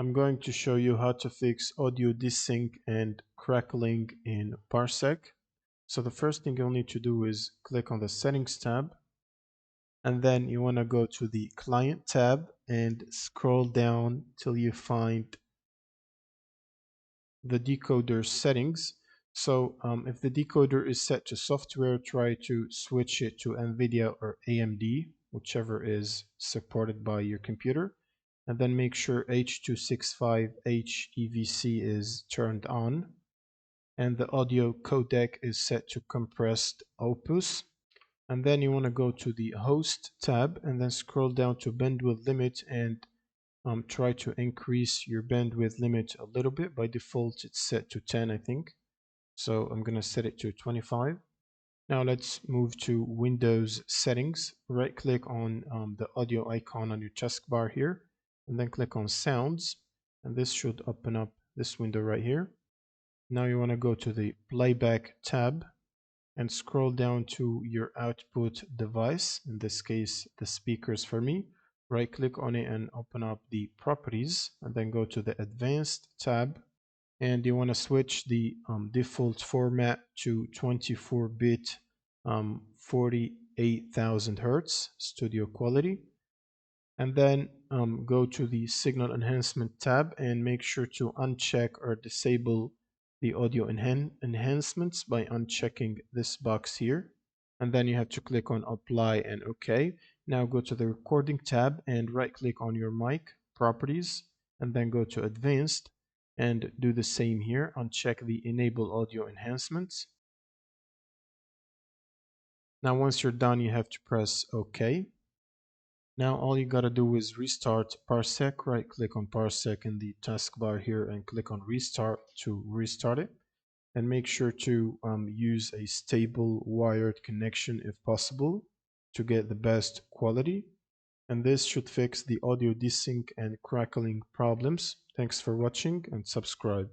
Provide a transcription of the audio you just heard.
I'm going to show you how to fix audio desync and crackling in Parsec. So the first thing you'll need to do is click on the Settings tab, and then you want to go to the Client tab and scroll down till you find the decoder settings. So if the decoder is set to software, try to switch it to NVIDIA or AMD, whichever is supported by your computer. And then make sure H.265 EVC is turned on. And the audio codec is set to compressed opus. And then you want to go to the Host tab and then scroll down to bandwidth limit and try to increase your bandwidth limit a little bit. By default, it's set to 10, I think. So I'm going to set it to 25. Now let's move to Windows settings. Right click on the audio icon on your taskbar here, and then click on Sounds. And this should open up this window right here. Now you want to go to the Playback tab and scroll down to your output device. In this case, the speakers for me. Right click on it and open up the properties, and then go to the Advanced tab, and you want to switch the default format to 24-bit 48,000 Hertz studio quality, and then go to the Signal Enhancement tab and make sure to uncheck or disable the audio enhancements by unchecking this box here. And then you have to click on Apply and OK. Now go to the Recording tab and right click on your mic properties, and then go to Advanced and do the same here. Uncheck the Enable Audio Enhancements. Now once you're done, you have to press OK. Now all you gotta do is restart Parsec. Right click on Parsec in the taskbar here and click on Restart to restart it. And make sure to use a stable wired connection if possible to get the best quality. And this should fix the audio desync and crackling problems. Thanks for watching and subscribe.